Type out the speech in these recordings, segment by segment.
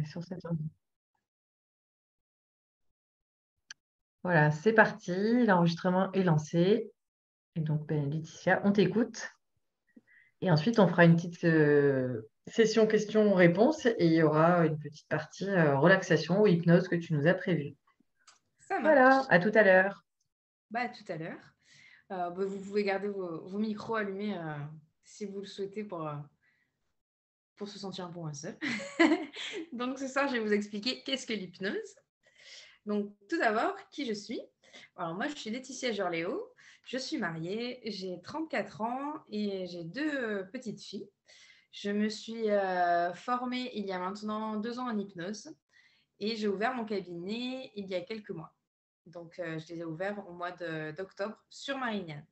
sur cette ordi. Voilà, c'est parti. L'enregistrement est lancé. Et donc, Laetitia, on t'écoute. Et ensuite, on fera une petite session questions-réponses et il y aura une petite partie relaxation ou hypnose que tu nous as prévue. Ça marche. Voilà, à tout à l'heure. À tout à l'heure. Vous pouvez garder vos micros allumés si vous le souhaitez pour se sentir un peu moins seul. Donc ce soir, je vais vous expliquer qu'est-ce que l'hypnose. Donc tout d'abord, qui je suis. Alors moi, je suis Laetitia Jorléo, je suis mariée, j'ai 34 ans et j'ai deux petites filles. Je me suis formée il y a maintenant 2 ans en hypnose et j'ai ouvert mon cabinet il y a quelques mois. Donc je les ai ouverts au mois d'octobre sur Marignane.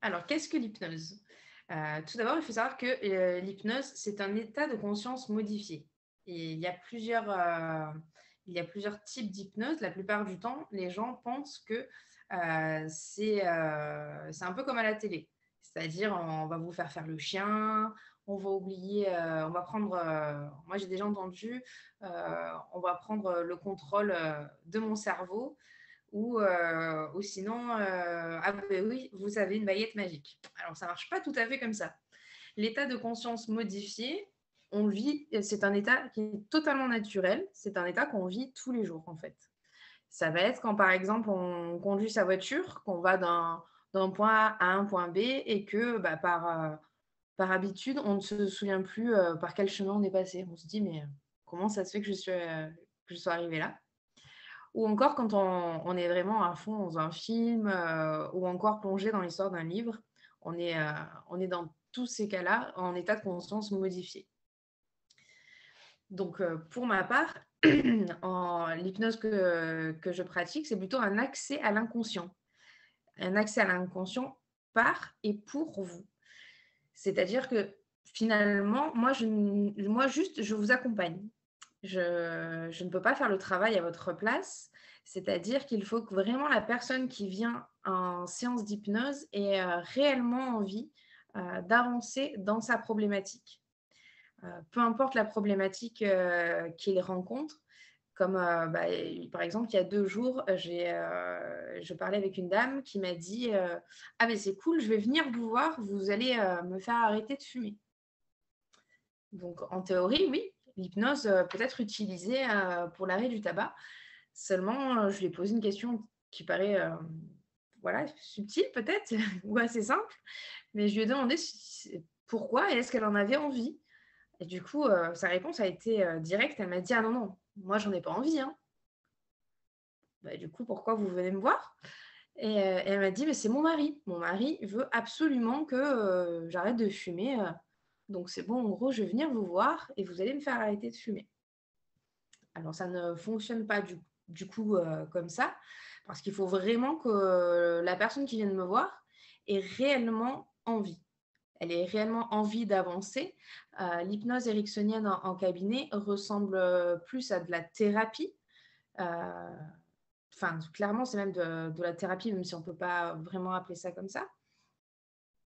Alors, qu'est-ce que l'hypnose? Tout d'abord, il faut savoir que l'hypnose, c'est un état de conscience modifié. Et il y a plusieurs types d'hypnose. La plupart du temps, les gens pensent que c'est un peu comme à la télé. C'est-à-dire, on va vous faire le chien, on va oublier, on va prendre, moi j'ai déjà entendu, on va prendre le contrôle de mon cerveau ou sinon, ah ben oui, vous avez une baguette magique. Alors, ça ne marche pas tout à fait comme ça. L'état de conscience modifié, on vit, c'est un état qui est totalement naturel, c'est un état qu'on vit tous les jours en fait. Ça va être quand par exemple on conduit sa voiture, qu'on va d'un point A à un point B et que par habitude, on ne se souvient plus par quel chemin on est passé. On se dit, mais comment ça se fait que je sois arrivée là? Ou encore quand on est vraiment à fond dans un film, ou encore plongé dans l'histoire d'un livre, on est dans tous ces cas-là en état de conscience modifié. Donc, pour ma part, l'hypnose que je pratique, c'est plutôt un accès à l'inconscient. Un accès à l'inconscient par et pour vous. C'est-à-dire que finalement, moi juste, je vous accompagne. Je ne peux pas faire le travail à votre place. C'est-à-dire qu'il faut que vraiment la personne qui vient en séance d'hypnose ait réellement envie d'avancer dans sa problématique. Peu importe la problématique qu'il rencontre, comme par exemple, il y a 2 jours, je parlais avec une dame qui m'a dit ah, mais c'est cool, je vais venir vous voir, vous allez me faire arrêter de fumer. Donc, en théorie, oui, l'hypnose peut être utilisée pour l'arrêt du tabac. Seulement, je lui ai posé une question qui paraît voilà, subtile peut-être, ou assez simple, mais je lui ai demandé pourquoi et est-ce qu'elle en avait envie. Et du coup, sa réponse a été directe. Elle m'a dit: «Ah non, non, moi, j'en ai pas envie, hein». Bah, du coup, pourquoi vous venez me voir? Et elle m'a dit: «Mais c'est mon mari. Mon mari veut absolument que j'arrête de fumer. Donc c'est bon, en gros, je vais venir vous voir et vous allez me faire arrêter de fumer». Alors ça ne fonctionne pas du coup comme ça, parce qu'il faut vraiment que la personne qui vienne me voir ait réellement envie. Elle ait réellement envie d'avancer. L'hypnose ericksonienne en cabinet ressemble plus à de la thérapie. Heu, Enfin, clairement, c'est même de la thérapie, même si on ne peut pas vraiment appeler ça comme ça.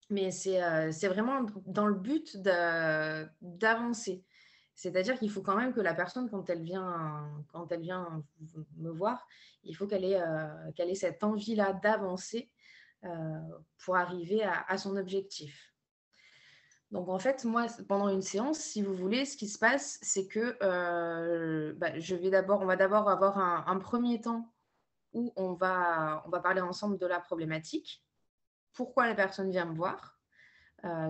Mais c'est vraiment dans le but d'avancer. C'est-à-dire qu'il faut quand même que la personne, quand elle vient me voir, il faut qu'elle ait cette envie-là d'avancer, heu, pour arriver à son objectif. Donc en fait, moi, pendant une séance, si vous voulez, ce qui se passe, c'est que, on va d'abord avoir un 1er temps où on va parler ensemble de la problématique. Pourquoi la personne vient me voir?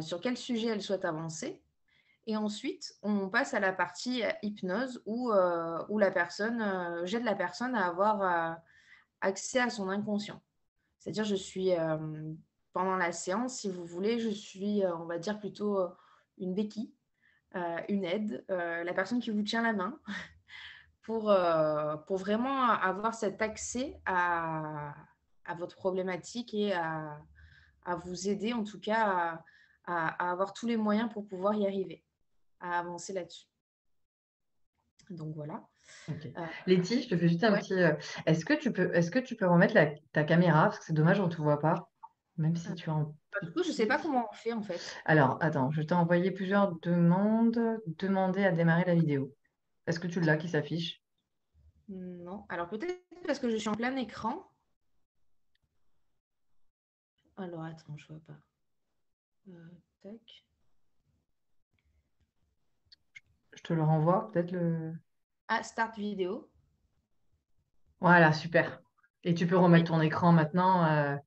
Sur quel sujet elle souhaite avancer et ensuite on passe à la partie, hypnose où j'aide la personne à avoir, accès à son inconscient. C'est-à-dire pendant la séance, si vous voulez, je suis, on va dire plutôt, une béquille, une aide, la personne qui vous tient la main pour vraiment avoir cet accès à votre problématique et à vous aider en tout cas à avoir tous les moyens pour pouvoir y arriver, à avancer là-dessus. Donc voilà. Ok. Heu, Letty, je te fais juste un ouais. petit. Est-ce que tu peux remettre ta caméra? Parce que c'est dommage, on ne te voit pas. même si tu es en Du coup, je ne sais petit. pas comment on fait en fait. Alors, attends, je t'ai envoyé plusieurs demandes. Demander à démarrer la vidéo. Est-ce que tu l'as qui s'affiche? Non. Alors peut-être parce que je suis en plein écran. Alors attends, je vois pas. Tac. Je te le renvoie, peut-être le. Ah, start vidéo. Voilà, super. Et tu peux Oui. remettre ton écran maintenant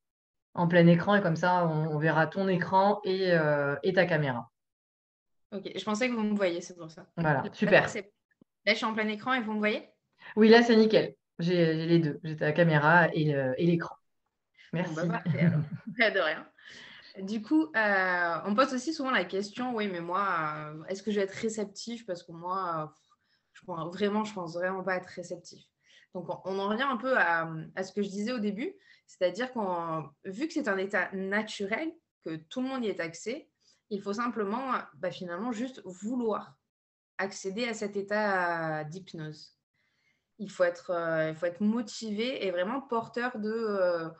en plein écran et comme ça, on verra ton écran et ta caméra. Ok, je pensais que vous me voyez, c'est pour ça. Voilà, Là, super. là, je suis en plein écran et vous me voyez? Oui, là, c'est nickel. J'ai les deux. J'ai ta caméra et l'écran. Bon, bah Merci. parfait alors. Pas de rien. Du coup, on me pose aussi souvent la question, oui, mais moi, est-ce que je vais être réceptif? Parce que moi, je pense vraiment pas être réceptif. Donc, on en revient un peu à ce que je disais au début, c'est-à-dire vu que c'est un état naturel, que tout le monde y est accès, il faut simplement, bah, finalement, juste vouloir accéder à cet état d'hypnose. Il faut être motivé et vraiment porteur de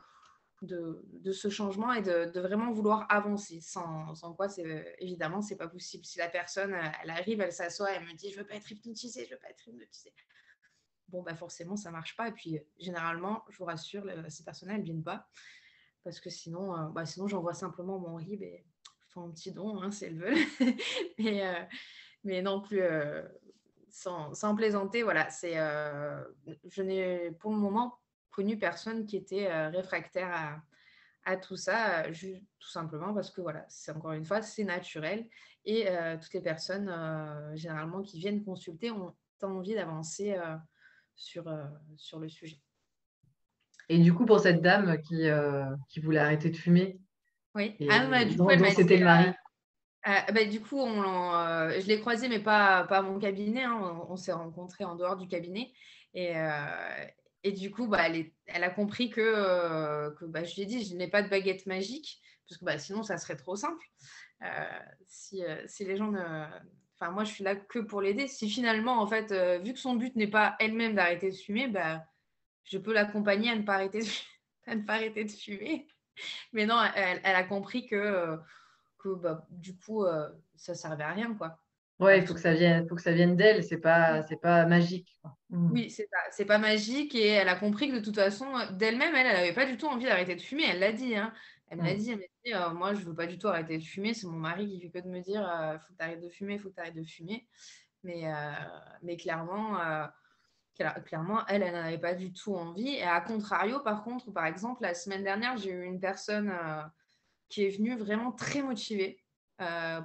ce changement et de vraiment vouloir avancer. Sans quoi, évidemment, c'est pas possible. Si la personne, elle arrive, elle s'assoit, elle me dit, je veux pas être hypnotisée, je veux pas être hypnotisée. Bon, bah forcément, ça marche pas. Et puis, généralement, je vous rassure, ces personnes-là, elles viennent pas. Parce que sinon, sinon j'envoie simplement mon RIB et font un petit don, hein, si elles veulent. mais, mais non plus, sans plaisanter, voilà. Je n'ai pour le moment connu personne qui était réfractaire à tout ça, tout simplement parce que voilà, c'est encore une fois, c'est naturel et toutes les personnes généralement qui viennent consulter ont envie d'avancer sur le sujet. Et du coup, pour cette dame qui voulait arrêter de fumer Oui. Ah, bah, et du coup, elle dont m'a c'était dit, le mari. bah, du coup, je l'ai croisée, mais pas à mon cabinet, hein. On s'est rencontrés en dehors du cabinet. Et, du coup, bah, elle a compris que bah, je lui ai dit, je n'ai pas de baguette magique, parce que bah, sinon, ça serait trop simple. Euh, si les gens ne... Enfin, moi, je suis là que pour l'aider. Si finalement, en fait, vu que son but n'est pas elle-même d'arrêter de fumer, bah, je peux l'accompagner à ne pas arrêter à ne pas arrêter de fumer. Mais non, elle a compris que bah, du coup, ça servait à rien, quoi. Ouais, Enfin, il faut que ça vienne d'elle, c'est pas magique, quoi. Mm. oui, c'est ça. C'est pas magique et elle a compris que de toute façon, d'elle-même, elle n'avait pas du tout envie d'arrêter de fumer. Elle l'a dit, hein. Elle me l'a Mm. dit, elle m'a dit, moi, je veux pas du tout arrêter de fumer. C'est mon mari qui fait que de me dire, faut que tu arrêtes de fumer, faut que tu arrêtes de fumer. Mais clairement, clairement, elle n'en avait pas du tout envie. Et à contrario, par contre, par exemple, la semaine dernière, j'ai eu une personne qui est venue vraiment très motivée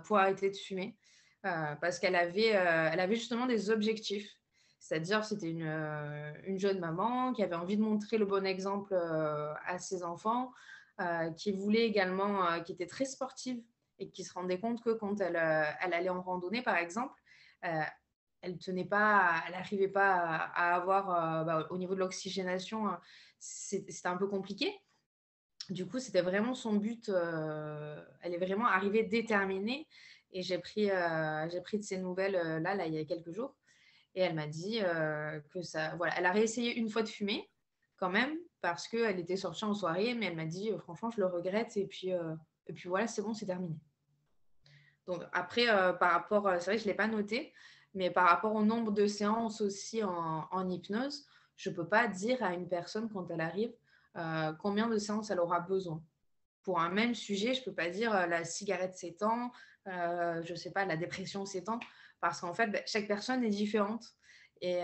pour arrêter de fumer parce elle avait justement des objectifs. C'est-à-dire, c'était une jeune maman qui avait envie de montrer le bon exemple à ses enfants, qui voulait également, qui était très sportive et qui se rendait compte que quand elle allait en randonnée, par exemple, euh, elle n'arrivait pas à avoir, au niveau de l'oxygénation, c'était un peu compliqué. Du coup, c'était vraiment son but. Elle est vraiment arrivée déterminée. Et j'ai pris de ses nouvelles là, il y a quelques jours. Et elle m'a dit que ça. Voilà, elle a réessayé une fois de fumer, quand même, parce qu'elle était sortie en soirée. Mais elle m'a dit, franchement, je le regrette. Et puis voilà, c'est bon, c'est terminé. Donc après, par rapport. C'est vrai que je ne l'ai pas noté. Mais par rapport au nombre de séances aussi en hypnose, je ne peux pas dire à une personne quand elle arrive combien de séances elle aura besoin pour un même sujet, je ne peux pas dire la cigarette s'étend, je ne sais pas, la dépression s'étend, parce qu'en fait, chaque personne est différente. Et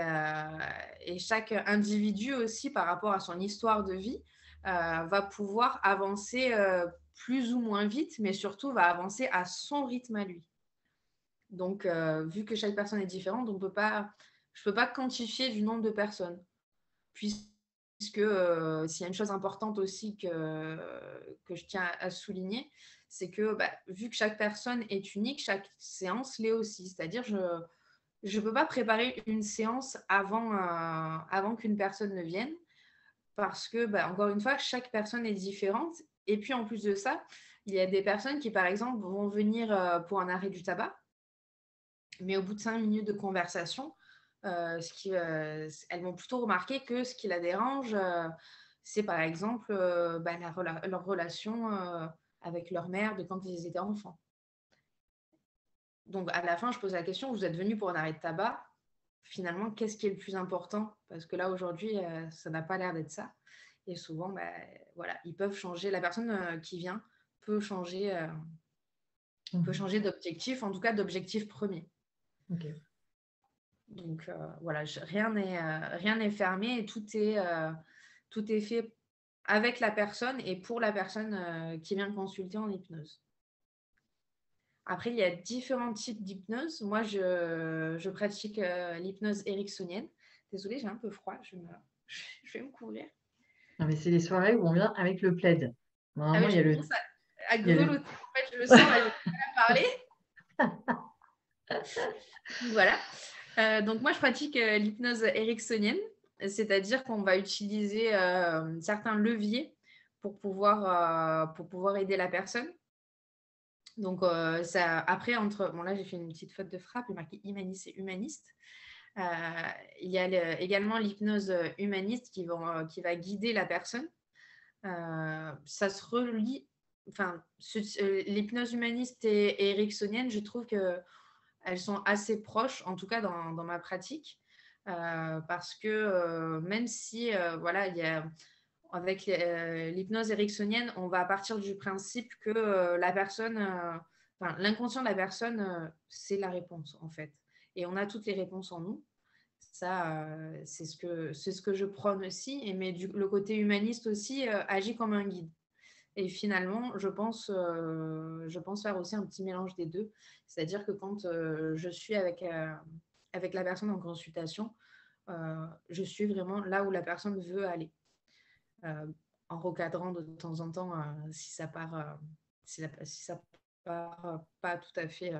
chaque individu aussi, par rapport à son histoire de vie, va pouvoir avancer plus ou moins vite, mais surtout va avancer à son rythme à lui. Donc, vu que chaque personne est différente, je ne peux pas quantifier du nombre de personnes. Puisque s'il y a une chose importante aussi que je tiens à souligner, c'est que vu que chaque personne est unique, chaque séance l'est aussi. C'est-à-dire, je ne peux pas préparer une séance avant qu'une personne ne vienne, parce que, encore une fois, chaque personne est différente. Et puis, en plus de ça, il y a des personnes qui, par exemple, vont venir pour un arrêt du tabac, mais au bout de 5 minutes de conversation, elles vont plutôt remarquer que ce qui la dérange, c'est par exemple leur relation avec leur mère de quand ils étaient enfants. Donc, à la fin, je pose la question, vous êtes venu pour un arrêt de tabac. Finalement, qu'est-ce qui est le plus important? Parce que là, aujourd'hui, ça n'a pas l'air d'être ça. Et souvent, voilà, ils peuvent changer. La personne qui vient peut changer d'objectif, en tout cas d'objectif premier. Ok. Donc, voilà, rien n'est fermé et tout est fait avec la personne et pour la personne qui vient consulter en hypnose. Après, il y a différents types d'hypnose. Moi, je pratique l'hypnose ericksonienne. Désolée, j'ai un peu froid. Je vais me couvrir. Non, mais c'est les soirées où on vient avec le plaid. Ah Normalement, oui, il je y a le... commence à il y a le... grelotter. En fait, je le sens, là, j'ai pas à parler. Voilà. Donc, moi, je pratique l'hypnose ericksonienne. C'est-à-dire qu'on va utiliser certains leviers pour pouvoir aider la personne. Donc, après, bon, là, j'ai fait une petite faute de frappe, il est marqué humaniste et humaniste. Il y a également l'hypnose humaniste qui va guider la personne. Ça se relie, enfin, l'hypnose humaniste et ericksonienne, je trouve qu'elles sont assez proches, en tout cas dans ma pratique, parce que même si, voilà, avec l'hypnose ericksonienne, on va partir du principe que la personne, l'inconscient de la personne, c'est la réponse en fait. Et on a toutes les réponses en nous. Ça, c'est ce que je prône aussi. Mais le côté humaniste aussi agit comme un guide. Et finalement, je pense faire aussi un petit mélange des deux. C'est-à-dire que quand je suis avec la personne en consultation, je suis vraiment là où la personne veut aller. En recadrant de temps en temps si ça part, pas tout à fait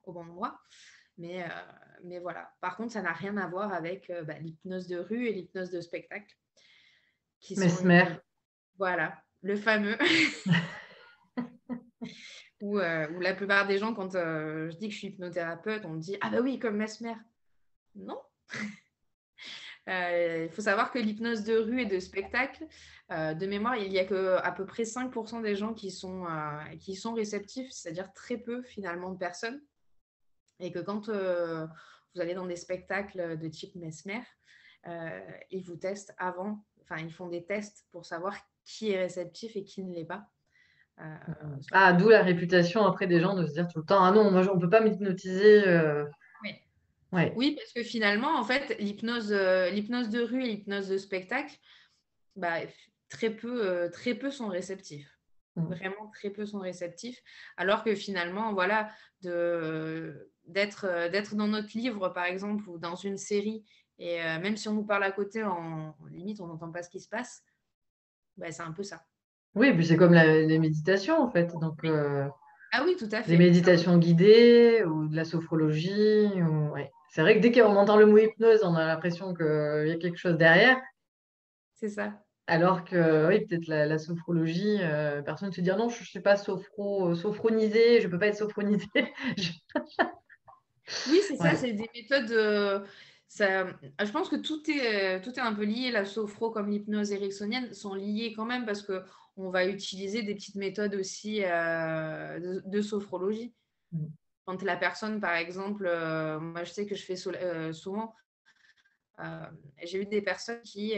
au bon endroit. Mais voilà. Par contre, ça n'a rien à voir avec l'hypnose de rue et l'hypnose de spectacle, qui sont Mesmer. voilà, le fameux. Où la plupart des gens, quand je dis que je suis hypnothérapeute, on me dit ah bah oui, comme Mesmer. Non. Il faut savoir que l'hypnose de rue et de spectacle, de mémoire, il n'y a qu'à peu près 5% des gens qui sont réceptifs, c'est-à-dire très peu finalement de personnes. Et que quand vous allez dans des spectacles de type Mesmer, ils vous testent avant, enfin ils font des tests pour savoir qui est réceptif et qui ne l'est pas. D'où la réputation après des gens de se dire tout le temps, ah non, moi, on ne peut pas m'hypnotiser. Oui. Ouais. Oui, parce que finalement, en fait, l'hypnose de rue et l'hypnose de spectacle, très peu sont réceptifs. Vraiment, très peu sont réceptifs. Alors que finalement, voilà, d'être dans notre livre, par exemple, ou dans une série, et même si on nous parle à côté, en limite, on n'entend pas ce qui se passe, c'est un peu ça. Oui, et puis c'est comme les méditations, en fait. Donc, Ah oui, tout à des fait. méditations guidées ou de la sophrologie. Ouais. C'est vrai que dès qu'on entend le mot hypnose, on a l'impression qu'il y a quelque chose derrière. C'est ça. Alors que, oui, peut-être la sophrologie, personne ne se dit ah non, je ne suis pas sophronisée, je ne peux pas être sophronisée. Oui, c'est ça, Ouais. c'est des méthodes. Je pense que tout est un peu lié. La sophro comme l'hypnose ericksonienne sont liées quand même parce qu'on va utiliser des petites méthodes aussi de sophrologie. Quand la personne, par exemple, moi je sais que je fais souvent, j'ai eu des personnes qui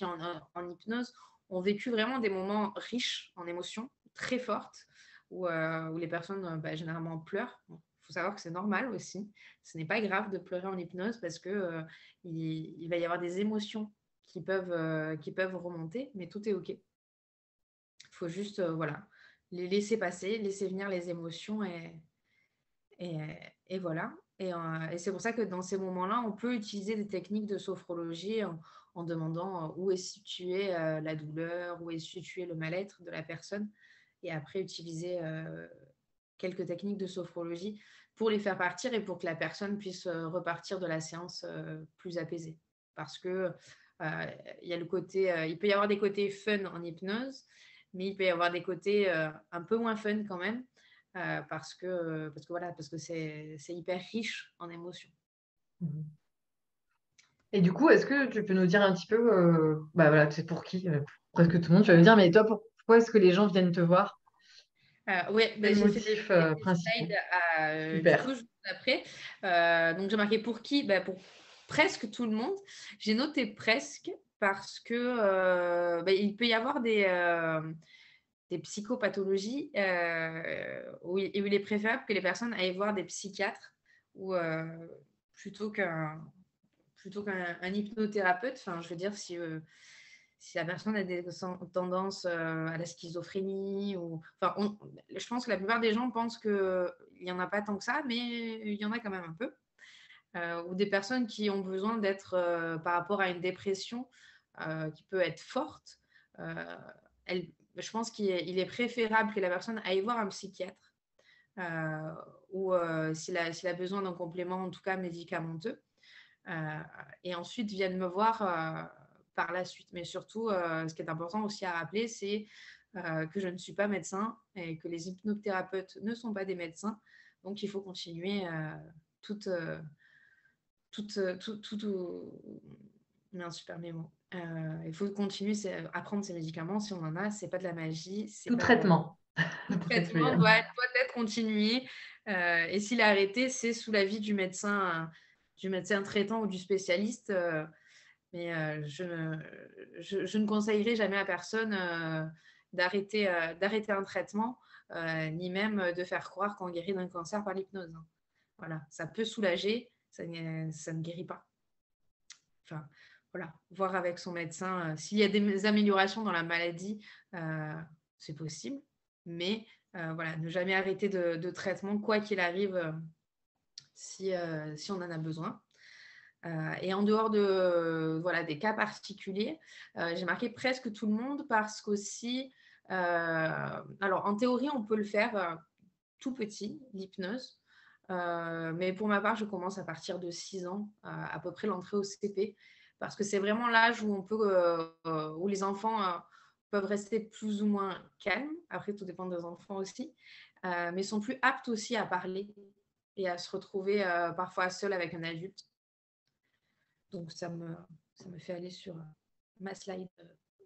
en hypnose ont vécu vraiment des moments riches en émotions, très fortes, où les personnes généralement pleurent. Il faut savoir que c'est normal aussi. Ce n'est pas grave de pleurer en hypnose parce que il va y avoir des émotions qui peuvent remonter, mais tout est OK. Il faut juste voilà, les laisser passer, laisser venir les émotions et voilà. Et c'est pour ça que dans ces moments-là, on peut utiliser des techniques de sophrologie en demandant où est située la douleur, où est situé le mal-être de la personne. Et après, utiliser quelques techniques de sophrologie pour les faire partir et pour que la personne puisse repartir de la séance plus apaisée. Parce que il peut y avoir des côtés fun en hypnose, mais il peut y avoir des côtés un peu moins fun quand même. Parce que c'est hyper riche en émotions. Et du coup, est-ce que tu peux nous dire un petit peu, bah voilà, c'est pour qui? Presque tout le monde, tu vas me dire, mais toi, pourquoi est-ce que les gens viennent te voir? Oui, Quels j'ai fait motifs des principaux? slides du coup, Super. juste après. Donc, j'ai marqué pour qui? Pour presque tout le monde. J'ai noté presque parce que il peut y avoir des psychopathologies où il est préférable que les personnes aillent voir des psychiatres ou, plutôt qu'un hypnothérapeute. Enfin, je veux dire, si la personne a des tendances à la schizophrénie, je pense que la plupart des gens pensent qu'il n'y en a pas tant que ça, mais il y en a quand même un peu. Ou des personnes qui ont besoin d'être, par rapport à une dépression qui peut être forte, euh, je pense qu'il est préférable que la personne aille voir un psychiatre euh, ou s'il a besoin d'un complément, en tout cas médicamenteux, euh, et ensuite viennent me voir par la suite. Mais surtout, ce qui est important aussi à rappeler, c'est que je ne suis pas médecin et que les hypnothérapeutes ne sont pas des médecins. Donc, il faut continuer toute, mais un super mémo. Il faut continuer à prendre ces médicaments si on en a. C'est pas de la magie, c'est Tout pas traitement, tout pour cette traitement doit être continué. Et s'il est arrêté, c'est sous l'avis du médecin traitant ou du spécialiste. Mais je ne conseillerais jamais à personne d'arrêter un traitement, ni même de faire croire qu'on guérit d'un cancer par l'hypnose. Voilà, ça peut soulager, ça ne guérit pas. Enfin, voilà, voir avec son médecin. S'il y a des améliorations dans la maladie, c'est possible. Mais voilà, ne jamais arrêter de traitement, quoi qu'il arrive, si on en a besoin. Et en dehors des cas particuliers, j'ai marqué presque tout le monde parce qu'aussi, alors en théorie, on peut le faire tout petit, l'hypnose. Mais pour ma part, je commence à partir de 6 ans, à peu près l'entrée au CP, parce que c'est vraiment l'âge où les enfants peuvent rester plus ou moins calmes. Après, tout dépend des enfants aussi, mais sont plus aptes aussi à parler et à se retrouver parfois seuls avec un adulte. Donc, ça me fait aller sur ma slide.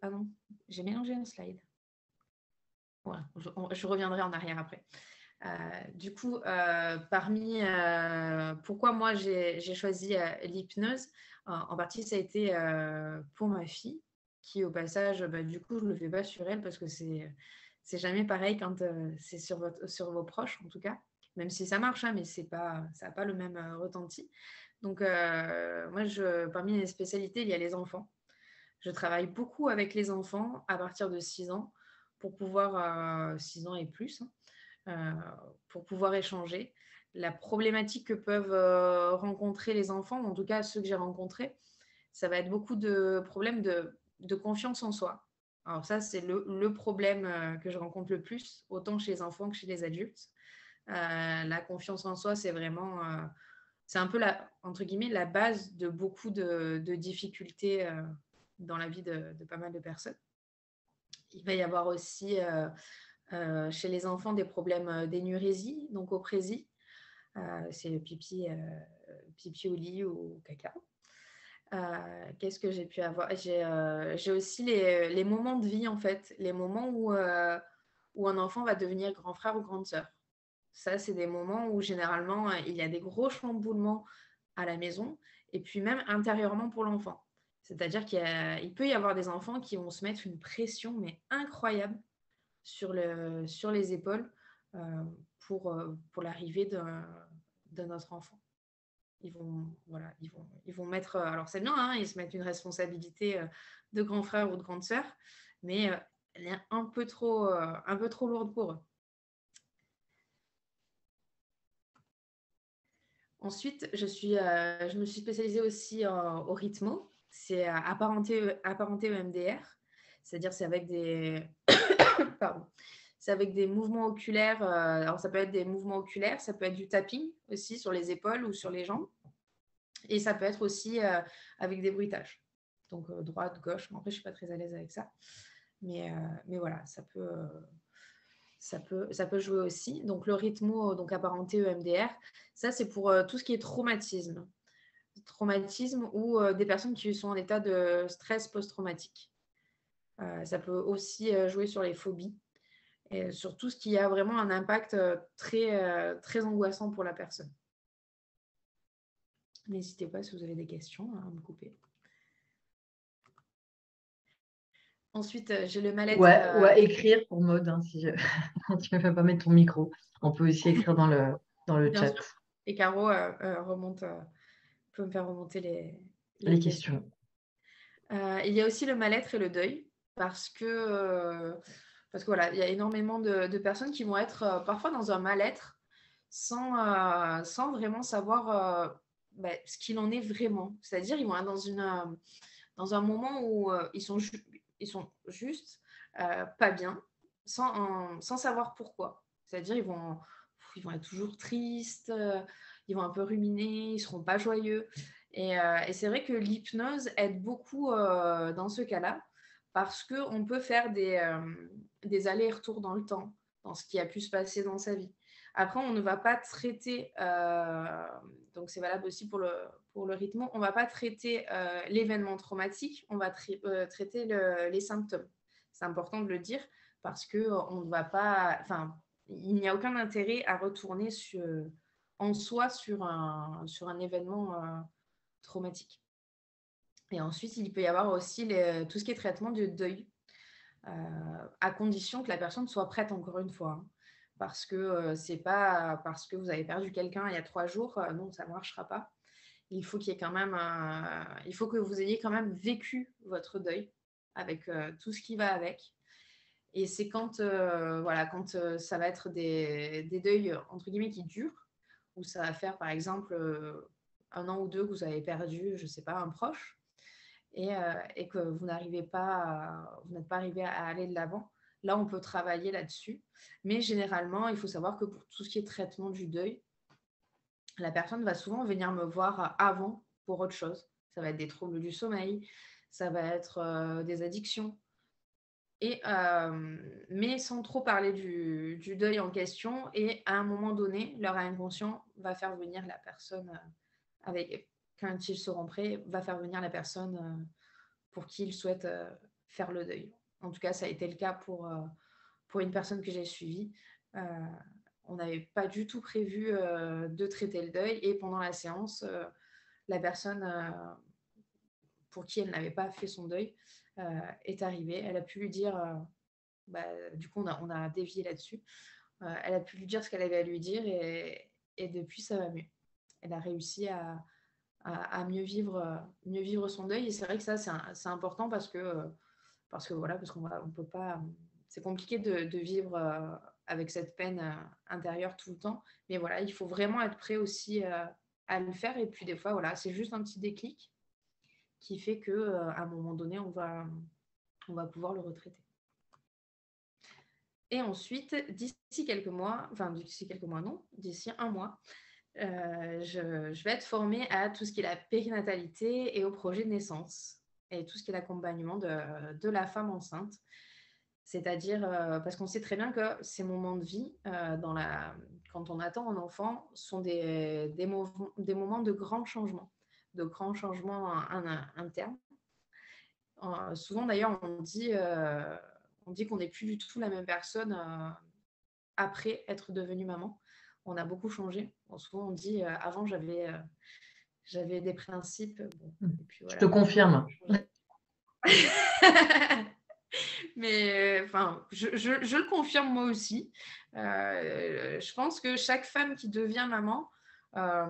Ah non, j'ai mélangé un slide. Voilà, je reviendrai en arrière après. Du coup, pourquoi moi j'ai choisi l'hypnose, en partie ça a été pour ma fille, qui au passage, du coup, je ne le fais pas sur elle parce que c'est jamais pareil quand c'est sur vos proches, en tout cas, même si ça marche, hein, mais ça n'a pas le même retenti. Donc, moi, parmi mes spécialités, il y a les enfants. Je travaille beaucoup avec les enfants à partir de 6 ans pour pouvoir, 6 ans et plus, hein, pour pouvoir échanger. La problématique que peuvent rencontrer les enfants, en tout cas ceux que j'ai rencontrés, ça va être beaucoup de problèmes de confiance en soi. Alors ça, c'est le problème que je rencontre le plus, autant chez les enfants que chez les adultes. La confiance en soi, c'est un peu entre guillemets, la base de beaucoup de difficultés dans la vie de pas mal de personnes. Il va y avoir aussi chez les enfants des problèmes d'énurésie, donc oprésie. C'est pipi au lit ou caca. Qu'est-ce que j'ai pu avoir? J'ai aussi les moments de vie, en fait, les moments où un enfant va devenir grand frère ou grande sœur. Ça, c'est des moments où généralement, il y a des gros chamboulements à la maison et puis même intérieurement pour l'enfant. C'est-à-dire qu'il peut y avoir des enfants qui vont se mettre une pression, mais incroyable, sur les épaules euh, pour l'arrivée de notre enfant. Ils vont mettre, alors c'est bien, hein, ils se mettent une responsabilité de grand frère ou de grande sœur, mais elle est un peu trop lourde pour eux. Ensuite, je me suis spécialisée aussi au rythmo. C'est apparenté au MDR, c'est-à-dire c'est avec des, pardon, c'est avec des mouvements oculaires. Alors ça peut être des mouvements oculaires, ça peut être du tapping aussi sur les épaules ou sur les jambes, et ça peut être aussi avec des bruitages. Donc droite, gauche. Bon, après je suis pas très à l'aise avec ça, mais voilà, ça peut jouer aussi. Donc le rythmo, donc apparenté EMDR, ça c'est pour tout ce qui est traumatisme. traumatisme ou des personnes qui sont en état de stress post-traumatique. Ça peut aussi jouer sur les phobies et sur tout ce qui a vraiment un impact très angoissant pour la personne. N'hésitez pas si vous avez des questions à me couper. Ensuite, j'ai le mal-être. Ouais, écrire pour Maud, hein, si tu ne veux pas mettre ton micro. On peut aussi écrire dans le Bien chat sûr. Et Caro peut me faire remonter les questions. questions. Il y a aussi le mal-être et le deuil, parce que voilà, il y a énormément de personnes qui vont être parfois dans un mal-être sans vraiment savoir ce qu'il en est vraiment. C'est-à-dire, ils vont être dans un moment où ils sont juste pas bien, sans savoir pourquoi. C'est-à-dire, ils vont être toujours tristes, ils vont un peu ruminer, ils seront pas joyeux. Et c'est vrai que l'hypnose aide beaucoup dans ce cas-là, parce qu'on peut faire des allers-retours dans le temps, dans ce qui a pu se passer dans sa vie. Après, on ne va pas traiter, donc c'est valable aussi pour le rythme, on ne va pas traiter l'événement traumatique, on va traiter les symptômes. C'est important de le dire, parce qu'on ne va pas, enfin, il n'y a aucun intérêt à retourner en soi sur un événement traumatique. Et ensuite, il peut y avoir aussi tout ce qui est traitement du deuil, à condition que la personne soit prête, encore une fois. Hein. Parce que c'est pas parce que vous avez perdu quelqu'un il y a 3 jours, non, ça ne marchera pas. Il faut qu'il y ait quand même il faut que vous ayez quand même vécu votre deuil avec tout ce qui va avec. Et c'est quand ça va être des deuils entre guillemets qui durent, où ça va faire par exemple 1 an ou 2 que vous avez perdu, je ne sais pas, un proche, et que vous n'êtes pas arrivé à aller de l'avant. Là, on peut travailler là-dessus. Mais généralement, il faut savoir que pour tout ce qui est traitement du deuil, la personne va souvent venir me voir avant pour autre chose. Ça va être des troubles du sommeil, ça va être des addictions. Mais sans trop parler du deuil en question. Et à un moment donné, leur inconscient va faire venir la personne quand ils seront prêts, va faire venir la personne pour qui ils souhaitent faire le deuil. En tout cas, ça a été le cas pour une personne que j'ai suivie. On n'avait pas du tout prévu de traiter le deuil. Et pendant la séance, la personne pour qui elle n'avait pas fait son deuil est arrivée. Elle a pu lui dire, du coup, on a dévié là-dessus. Elle a pu lui dire ce qu'elle avait à lui dire et depuis, ça va mieux. Elle a réussi à mieux vivre son deuil. Et c'est vrai que ça, c'est important parce qu'on peut pas. C'est compliqué de vivre avec cette peine intérieure tout le temps. Mais voilà, il faut vraiment être prêt aussi à le faire. Et puis des fois, voilà, c'est juste un petit déclic qui fait qu'à un moment donné, on va pouvoir le retraiter. Et ensuite, d'ici quelques mois non, d'ici 1 mois, je vais être formée à tout ce qui est la périnatalité et au projet de naissance et tout ce qui est l'accompagnement de la femme enceinte. C'est-à-dire, parce qu'on sait très bien que ces moments de vie, quand on attend un enfant, sont des moments de grands changements internes. Souvent, d'ailleurs, on dit qu'on n'est plus du tout la même personne après être devenue maman. On a beaucoup changé. Bon, souvent, on dit avant, j'avais des principes. Bon, et puis, voilà, je te confirme. Mais je le confirme moi aussi. Je pense que chaque femme qui devient maman a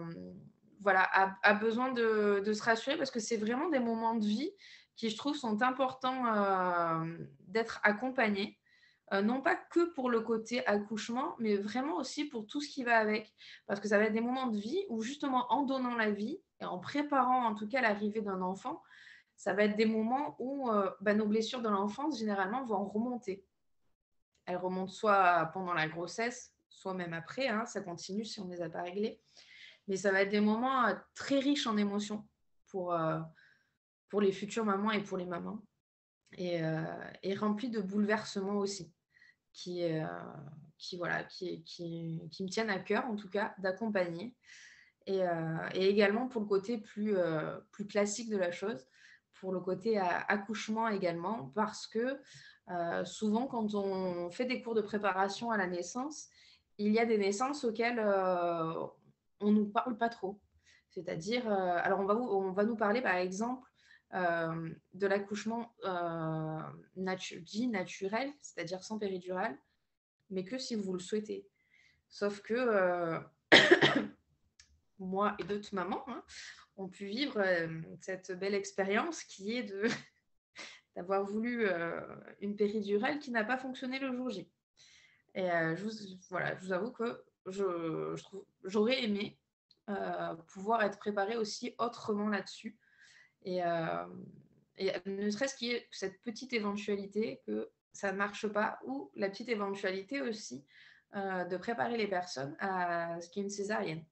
besoin de se rassurer parce que c'est vraiment des moments de vie qui, je trouve, sont importants d'être accompagnés. Non pas que pour le côté accouchement, mais vraiment aussi pour tout ce qui va avec. Parce que ça va être des moments de vie où justement en donnant la vie et en préparant en tout cas l'arrivée d'un enfant, ça va être des moments où nos blessures de l'enfance, généralement, vont remonter. Elles remontent soit pendant la grossesse, soit même après, hein, ça continue si on ne les a pas réglées. Mais ça va être des moments très riches en émotions pour les futures mamans et pour les mamans. Et remplis de bouleversements aussi, qui me tiennent à cœur, en tout cas, d'accompagner. Et également pour le côté plus classique de la chose, pour le côté accouchement également, parce que souvent, quand on fait des cours de préparation à la naissance, il y a des naissances auxquelles on ne nous parle pas trop. C'est-à-dire, alors on va nous parler par exemple de l'accouchement dit naturel, c'est-à-dire sans péridurale, mais que si vous le souhaitez. Sauf que moi et d'autres mamans ont pu vivre cette belle expérience qui est d'avoir voulu une péridurale qui n'a pas fonctionné le jour J. Et voilà, je vous avoue que j'aurais aimé pouvoir être préparée aussi autrement là-dessus. Et, euh, et ne serait-ce qu'il y ait cette petite éventualité que ça ne marche pas, ou la petite éventualité aussi de préparer les personnes à ce qui est une césarienne.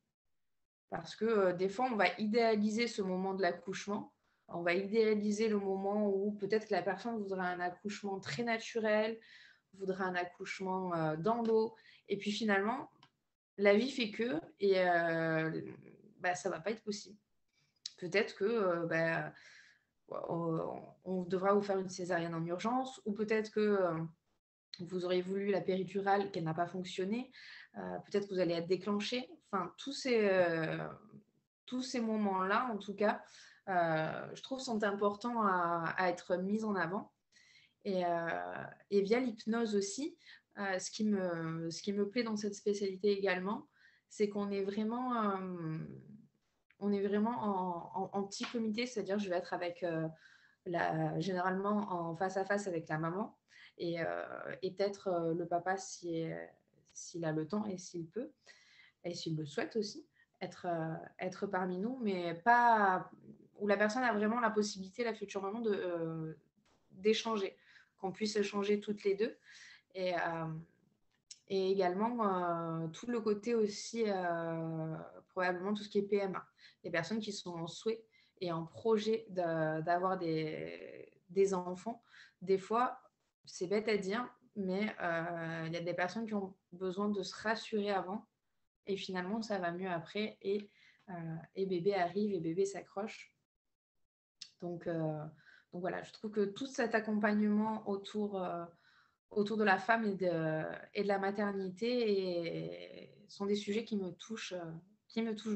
Parce que des fois, on va idéaliser ce moment de l'accouchement. On va idéaliser le moment où peut-être que la personne voudrait un accouchement très naturel, voudrait un accouchement dans l'eau. Et puis finalement, la vie fait que, et ça ne va pas être possible. Peut-être que on devra vous faire une césarienne en urgence, ou peut-être que vous aurez voulu la péridurale, qu'elle n'a pas fonctionné. Peut-être que vous allez être déclenché. Enfin, tous ces moments-là, en tout cas, je trouve sont importants à être mis en avant. Et via l'hypnose aussi, ce qui me plaît dans cette spécialité également, c'est qu'on est vraiment, en petit comité, c'est-à-dire je vais être avec généralement en face à face avec la maman et peut-être le papa s'il a le temps et s'il peut et s'il le souhaite aussi être parmi nous, mais pas où la personne a vraiment la possibilité, la future maman, d'échanger, qu'on puisse échanger toutes les deux. Et, et également, tout le côté aussi, probablement tout ce qui est PMA. Les personnes qui sont en souhait et en projet d'avoir des enfants, des fois, c'est bête à dire, mais il y a des personnes qui ont besoin de se rassurer avant et finalement, ça va mieux après et bébé arrive et bébé s'accroche. Donc voilà, je trouve que tout cet accompagnement autour de la femme et de la maternité sont des sujets qui me touchent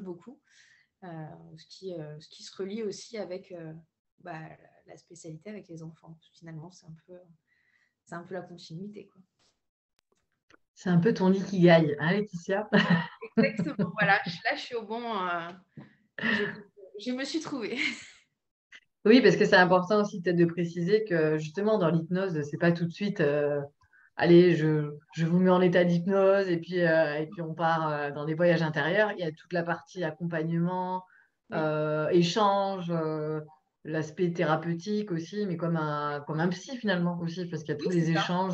beaucoup, ce qui se relie aussi avec bah, la spécialité avec les enfants. Finalement, c'est un peu la continuité, quoi. C'est un peu ton ikigai, hein, Laetitia? Exactement, voilà. Là, je suis au bon. Je, je me suis trouvée. Oui, parce que c'est important aussi peut-être de préciser que justement dans l'hypnose, c'est pas tout de suite allez, je vous mets en état d'hypnose et puis on part dans des voyages intérieurs. Il y a toute la partie accompagnement, Oui, échange, l'aspect thérapeutique aussi, mais comme un psy finalement aussi, parce qu'il y a oui, c'est ça.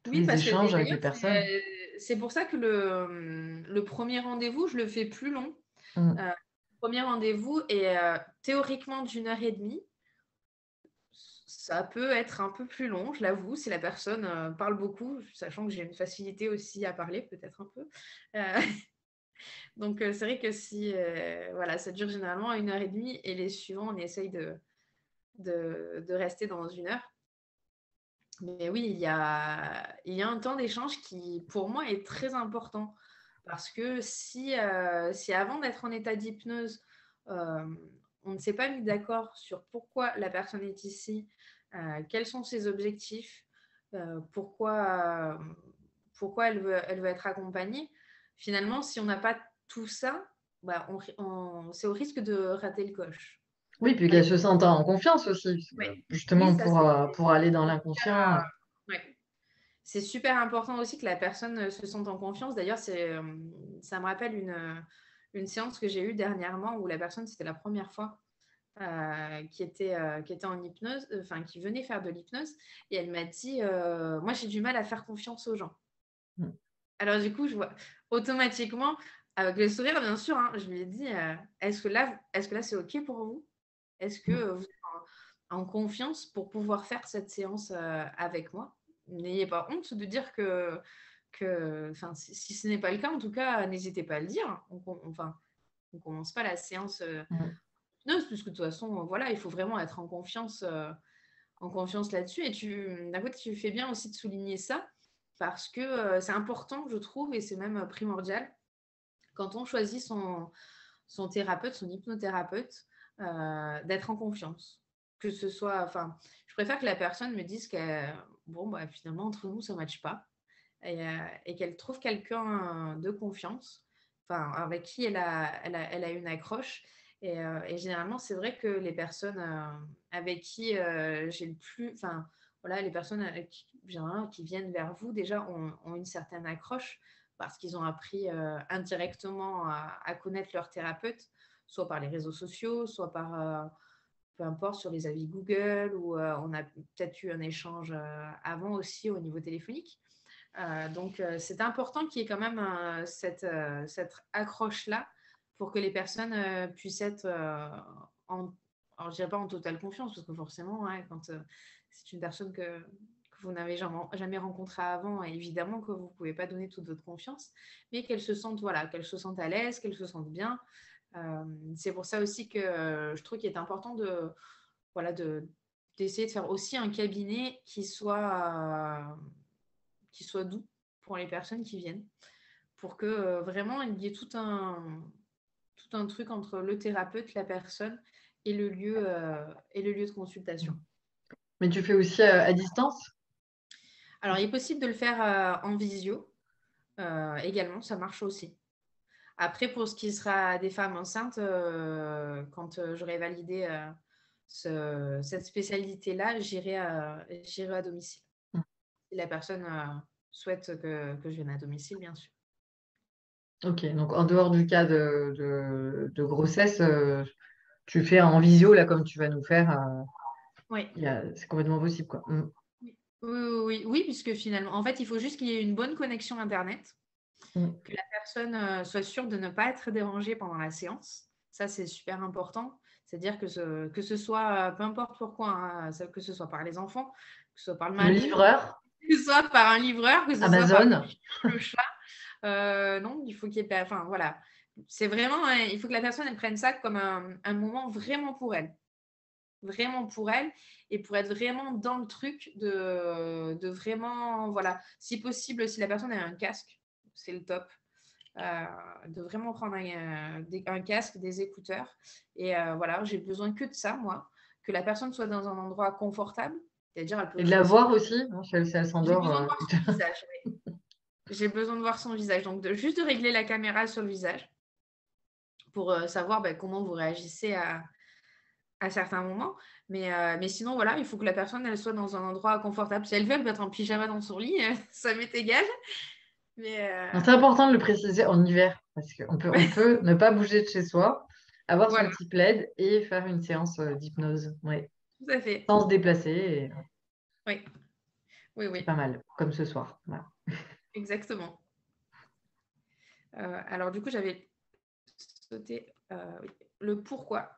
tous Oui, les parce que échanges avec les d'ailleurs, personnes. c'est pour ça que le premier rendez-vous, je le fais plus long. Mm. Le premier rendez-vous est théoriquement d'1 heure et demie. Ça peut être un peu plus long, je l'avoue, si la personne parle beaucoup, sachant que j'ai une facilité aussi à parler, peut-être un peu. Euh, donc, c'est vrai que si voilà, ça dure généralement 1 heure et demie et les suivants, on essaye de rester dans 1 heure. Mais oui, il y a un temps d'échange qui, pour moi, est très important. Parce que si avant d'être en état d'hypnose, euh, on ne s'est pas mis d'accord sur pourquoi la personne est ici, quels sont ses objectifs, pourquoi elle veut être accompagnée, finalement, si on n'a pas tout ça, bah, c'est au risque de rater le coche. Oui, puis qu'elle se sente en confiance aussi, parce Oui, que oui, justement ça pour aller dans c'est l'inconscient. ouais. C'est super important aussi que la personne se sente en confiance. D'ailleurs, ça me rappelle une séance que j'ai eue dernièrement où la personne, c'était la première fois qui était en hypnose, enfin, qui venait faire de l'hypnose. Et elle m'a dit, moi, j'ai du mal à faire confiance aux gens. Mm. Alors, du coup, je vois automatiquement, avec le sourire, bien sûr, je lui ai dit, est-ce que là, c'est OK pour vous? Est-ce que vous êtes en confiance pour pouvoir faire cette séance avec moi? N'ayez pas honte de dire enfin, si ce n'est pas le cas, en tout cas, n'hésitez pas à le dire. Enfin, On ne commence pas la séance Mm. non, parce que de toute façon, voilà, il faut vraiment être en confiance là-dessus. Et d'un côté, tu fais bien aussi de souligner ça, parce que c'est important, je trouve, et c'est même primordial, quand on choisit son thérapeute, son hypnothérapeute, d'être en confiance. Que ce soit, enfin, je préfère que la personne me dise que, bon, bah, finalement, entre nous, ça ne matche pas, et qu'elle trouve quelqu'un de confiance, enfin, avec qui elle a une accroche. Et généralement, c'est vrai que les personnes avec qui j'ai le plus, enfin, voilà, les personnes généralement, qui viennent vers vous déjà ont une certaine accroche parce qu'ils ont appris indirectement à connaître leur thérapeute, soit par les réseaux sociaux, soit par, peu importe, sur les avis Google, ou on a peut-être eu un échange avant aussi au niveau téléphonique. Donc, c'est important qu'il y ait quand même cette accroche-là pour que les personnes puissent être alors je dirais pas en totale confiance, parce que forcément, ouais, quand c'est une personne que vous n'avez jamais rencontrée avant, évidemment que vous ne pouvez pas donner toute votre confiance, mais qu'elles se sentent, voilà, qu'elles se sentent à l'aise, qu'elles se sentent bien. C'est pour ça aussi que je trouve qu'il est important voilà, d'essayer de faire aussi un cabinet qui soit doux pour les personnes qui viennent, pour que vraiment il y ait tout un truc entre le thérapeute, la personne et le lieu de consultation. Mais tu fais aussi à distance? Alors, il est possible de le faire en visio également, ça marche aussi. Après, pour ce qui sera des femmes enceintes, quand j'aurai validé cette spécialité-là, j'irai à domicile. Mm. Si la personne souhaite que je vienne à domicile, bien sûr. Ok, donc en dehors du cas de grossesse, tu fais en visio, là, comme tu vas nous faire, Oui. c'est complètement possible, quoi. Mm. Oui, oui, oui, puisque finalement, en fait, il faut juste qu'il y ait une bonne connexion Internet, Mm. que la personne soit sûre de ne pas être dérangée pendant la séance. Ça, c'est super important. C'est-à-dire que ce soit, peu importe pourquoi, hein, que ce soit par les enfants, que ce soit par le Le mari, livreur, que ce soit par un livreur, que ce soit par Amazon. le chat. Non, il faut qu'il y ait, enfin voilà. C'est vraiment, il faut que la personne, elle prenne ça comme un moment vraiment pour elle, et pour être vraiment dans le truc de vraiment, voilà, si possible, si la personne a un casque, c'est le top. De vraiment prendre un casque, des écouteurs, et voilà, j'ai besoin que de ça, moi, que la personne soit dans un endroit confortable, c'est-à-dire elle Et peut de la choisir. voir aussi, hein, si elle J'ai s'endort. besoin de voir son visage, oui. J'ai besoin de voir son visage, donc juste de régler la caméra sur le visage pour savoir comment vous réagissez à certains moments. Mais sinon, voilà, il faut que la personne, elle soit dans un endroit confortable. Si elle veut, elle peut être en pyjama dans son lit, ça m'est égal. Mais Non, c'est important de le préciser en hiver, parce on peut ne pas bouger de chez soi, avoir son voilà, petit plaid et faire une séance d'hypnose. Ouais. tout à fait. Sans se déplacer, et, Oui, oui, c'est oui, pas mal, comme ce soir. Voilà. exactement. Alors, du coup, j'avais sauté oui, le pourquoi.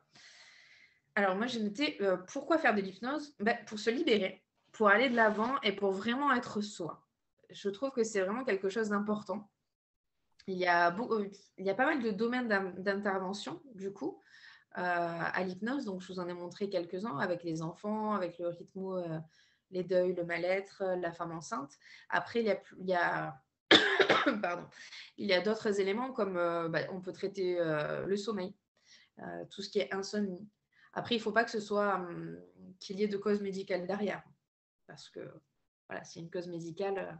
Alors, moi, j'ai noté pourquoi faire de l'hypnose. Pour se libérer, pour aller de l'avant et pour vraiment être soi. Je trouve que c'est vraiment quelque chose d'important. Il y a pas mal de domaines d'intervention, du coup, à l'hypnose. Donc, je vous en ai montré quelques-uns avec les enfants, avec le rythme, les deuils, le mal-être, la femme enceinte. Après, pardon, il y a d'autres éléments comme on peut traiter le sommeil, tout ce qui est insomnie. Après, il ne faut pas que ce soit qu'il y ait de cause médicale derrière. Parce que, voilà, c'est une cause médicale.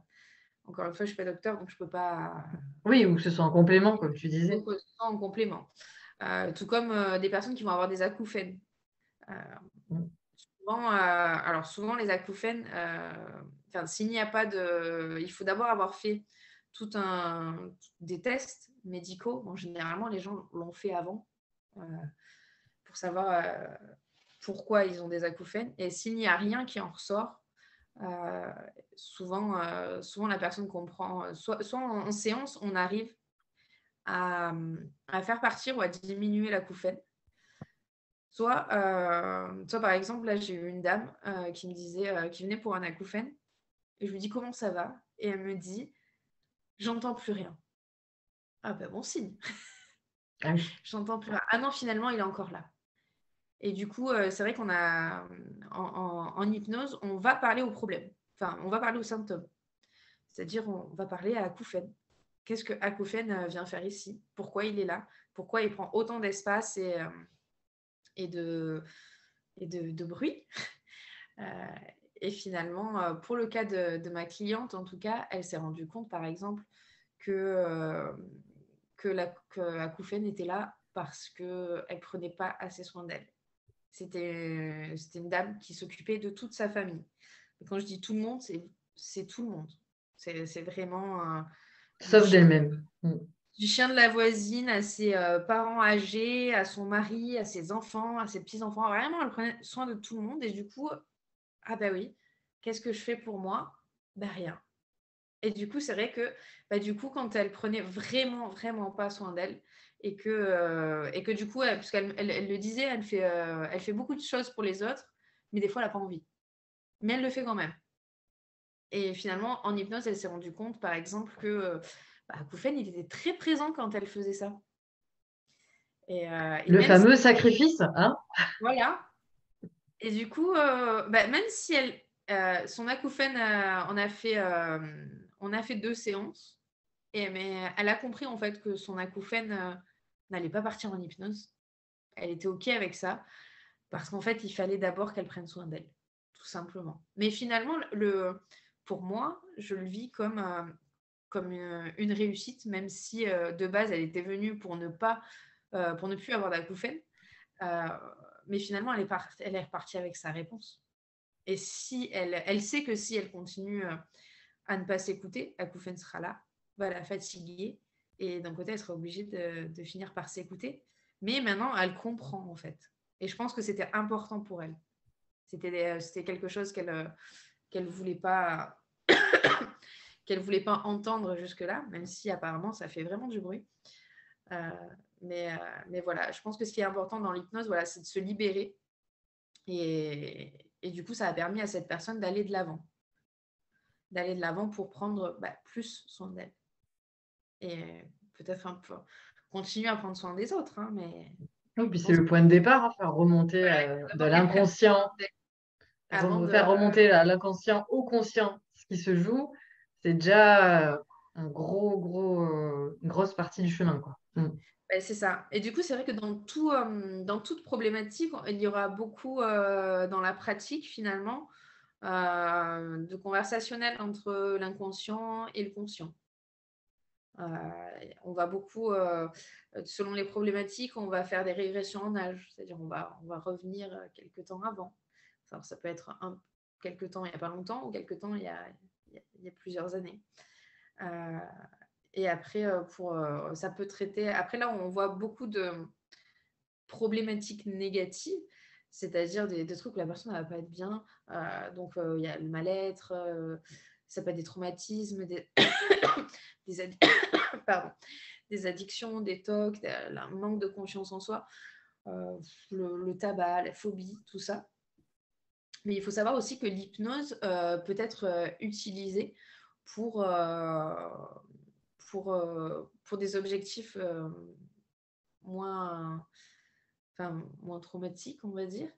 Encore une fois, je ne suis pas docteur, donc je ne peux pas Oui, ou que ce soit en complément, comme tu disais. en complément. Tout comme des personnes qui vont avoir des acouphènes. Euh, Mm. souvent, les acouphènes, s'il n'y a pas de. Il faut d'abord avoir fait des tests médicaux. Bon, généralement, les gens l'ont fait avant euh, pour savoir pourquoi ils ont des acouphènes. Et s'il n'y a rien qui en ressort, euh, souvent la personne comprend. Soit en séance, on arrive à, à faire partir ou à diminuer l'acouphène. Soit par exemple, là, j'ai eu une dame qui me disait, qui venait pour un acouphène, et je lui dis comment ça va, et elle me dit, j'entends plus rien. Ah ben bon signe. Ah oui. J'entends plus rien. Ah non, finalement, il est encore là. Et du coup, c'est vrai qu'on a, en hypnose, on va parler au problème. Enfin, on va parler aux symptômes. C'est-à-dire, on va parler à acouphène. Qu'est-ce que acouphène vient faire ici? Pourquoi il est là? Pourquoi il prend autant d'espace et de bruit? Euh, et finalement, pour le cas de ma cliente, en tout cas, elle s'est rendue compte, par exemple, que acouphène était là parce qu'elle ne prenait pas assez soin d'elle. C'était une dame qui s'occupait de toute sa famille. Et quand je dis tout le monde, c'est tout le monde. C'est vraiment du Sauf chien, d'elle-même. du chien de la voisine à ses parents âgés, à son mari, à ses enfants, à ses petits-enfants. Vraiment, elle prenait soin de tout le monde. Et du coup, ah bah oui, qu'est-ce que je fais pour moi? Bah rien. Et du coup, c'est vrai que du coup, quand elle prenait vraiment, vraiment pas soin d'elle, et que du coup, parce qu'elle le disait, elle fait beaucoup de choses pour les autres, mais des fois, elle n'a pas envie. Mais elle le fait quand même. Et finalement, en hypnose, elle s'est rendue compte, par exemple, que Akoufen, il était très présent quand elle faisait ça. Et Le même si, fameux sacrifice, hein? voilà. Et du coup, même si son acouphène, on a fait 2 séances. Mais elle a compris en fait que son acouphène n'allait pas partir en hypnose. Elle était OK avec ça parce qu'en fait, il fallait d'abord qu'elle prenne soin d'elle, tout simplement. Mais finalement, pour moi, je le vis comme une réussite, même si de base, elle était venue pour ne plus avoir d'acouphène. Euh, mais finalement, elle est repartie avec sa réponse. Et si elle sait que si elle continue à ne pas s'écouter, l'acouphène sera là, va la fatiguer. Et d'un côté, elle sera obligée de finir par s'écouter. Mais maintenant, elle comprend, en fait. Et je pense que c'était important pour elle. C'était quelque chose qu'elle voulait pas qu'elle voulait pas entendre jusque-là, même si apparemment, ça fait vraiment du bruit. Euh, mais voilà, je pense que ce qui est important dans l'hypnose, voilà, c'est de se libérer. Et du coup, ça a permis à cette personne d'aller de l'avant. D'aller de l'avant pour prendre plus soin d'elle. Et peut-être un peu continuer à prendre soin des autres, hein, mais Oui, je puis c'est pense le point de départ, hein, faire remonter voilà, de vraiment qu'elle prenne soin l'inconscient, d'elle avant de... faire remonter l'inconscient au conscient ce qui se joue, c'est déjà une grosse partie du chemin, quoi. C'est ça. Et du coup, c'est vrai que dans toute problématique, il y aura beaucoup dans la pratique, finalement, de conversationnel entre l'inconscient et le conscient. On va beaucoup, selon les problématiques, on va faire des régressions en âge, c'est-à-dire on va revenir quelques temps avant. Alors, ça peut être quelques temps il n'y a pas longtemps ou quelques temps il y a plusieurs années. Et après, ça peut traiter. Après, là, on voit beaucoup de problématiques négatives, c'est-à-dire des trucs où la personne ne va pas être bien. Donc, il y a le mal-être, ça peut être des traumatismes, des, pardon, des addictions, des tocs, un manque de confiance en soi, le tabac, la phobie, tout ça. Mais il faut savoir aussi que l'hypnose peut être utilisée pour, euh, pour des objectifs moins, moins traumatiques, on va dire.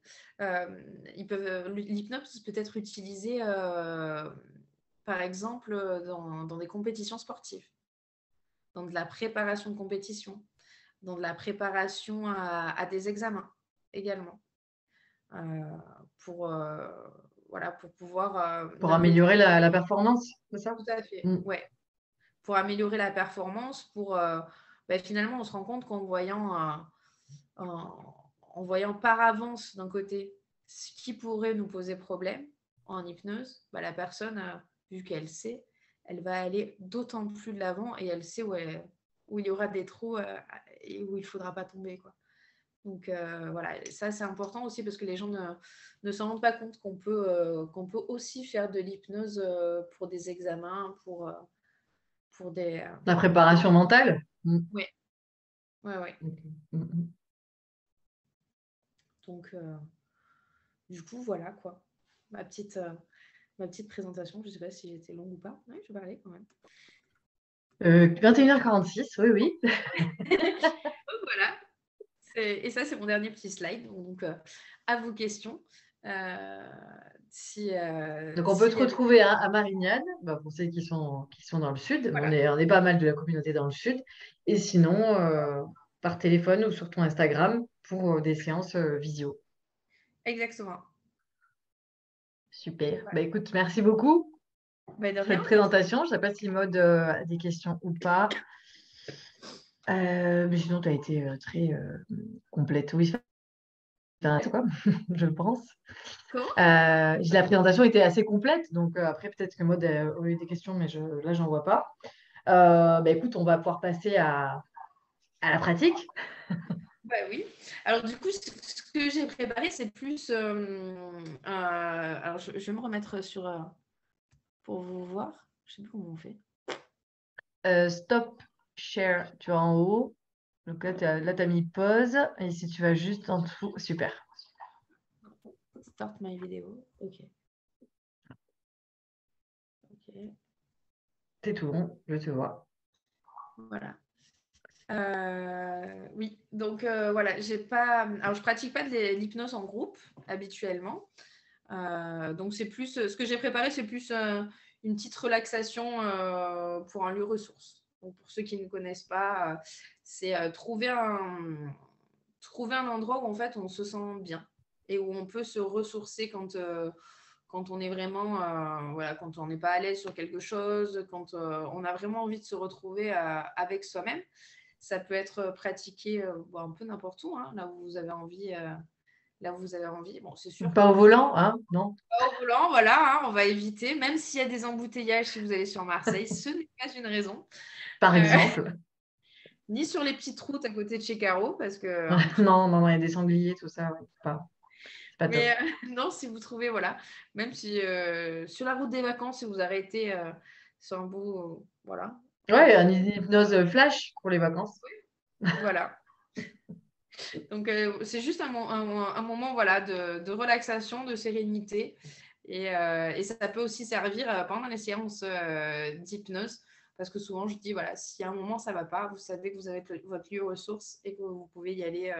L'hypnose peut être utilisée, par exemple, dans des compétitions sportives, dans de la préparation de compétition, dans de la préparation à des examens également, euh, pour, euh, voilà, pour pouvoir, Pour d'un côté, améliorer la performance, c'est ça? tout à fait, Mm. ouais, pour améliorer la performance, finalement, on se rend compte en voyant par avance d'un côté ce qui pourrait nous poser problème en hypnose, la personne, vu qu'elle sait, elle va aller d'autant plus de l'avant et elle sait où il y aura des trous et où il ne faudra pas tomber, quoi. Donc voilà, ça c'est important aussi parce que les gens ne s'en rendent pas compte qu'on peut aussi faire de l'hypnose pour des examens, pour des... La préparation mentale? Mm. Oui, ouais, ouais. Ok. Mm. Donc du coup, voilà quoi. Ma petite, euh, ma petite présentation. Je ne sais pas si j'étais longue ou pas. Oui, je parlais quand même. 21h46, oui, oui. Voilà. Et ça, c'est mon dernier petit slide. Donc, à vos questions. Donc, on peut te Y avait... retrouver à Marignane, pour ceux qui sont dans le sud. Voilà, On est pas mal de la communauté dans le sud. Et sinon, par téléphone ou sur ton Instagram pour des séances visio. exactement. Super. Voilà. Écoute, merci beaucoup De pour cette rien. présentation. Je ne sais pas si Maud a des questions ou pas. Mais sinon, tu as été très complète. Oui, quoi, je pense. Comment? La présentation était assez complète. Donc, après, peut-être que Maud a eu des questions, mais là, j'en vois pas. Écoute, on va pouvoir passer à la pratique. Oui. Alors, du coup, ce que j'ai préparé, c'est plus. Alors, je vais me remettre sur. Pour vous voir. Je sais plus comment on fait. Stop share, tu vois en haut. Donc là, tu as mis pause. Et si tu vas juste en dessous, super. Start my vidéo. Ok. C'est tout bon, je te vois. Voilà. Oui, donc voilà, j'ai pas. Alors, je pratique pas de l'hypnose en groupe habituellement. Donc, c'est plus. Ce que j'ai préparé, c'est plus une petite relaxation pour un lieu ressource. Donc, pour ceux qui ne connaissent pas, c'est trouver un endroit où en fait on se sent bien et où on peut se ressourcer quand on est vraiment, voilà, quand on n'est pas à l'aise sur quelque chose, quand on a vraiment envie de se retrouver avec soi-même. Ça peut être pratiqué un peu n'importe où, hein, là où vous avez envie. Là où vous avez envie. Bon, c'est sûr Pas que au volant, hein? Non, pas au volant, voilà, hein, on va éviter. Même s'il y a des embouteillages si vous allez sur Marseille, ce n'est pas une raison. par Euh, exemple. Ni sur les petites routes à côté de chez Caro, parce que. Non, non, non, il y a des sangliers, tout ça. Ouais, c'est pas top. Mais non, si vous trouvez, voilà, même si sur la route des vacances, si vous arrêtez sur un bout, voilà, Ouais, une hypnose flash pour les vacances. voilà. Donc, c'est juste un moment voilà, de relaxation, de sérénité. Et ça peut aussi servir pendant les séances d'hypnose. Parce que souvent, je dis, voilà, si à un moment, ça ne va pas, vous savez que vous avez votre lieu ressource et que vous pouvez y aller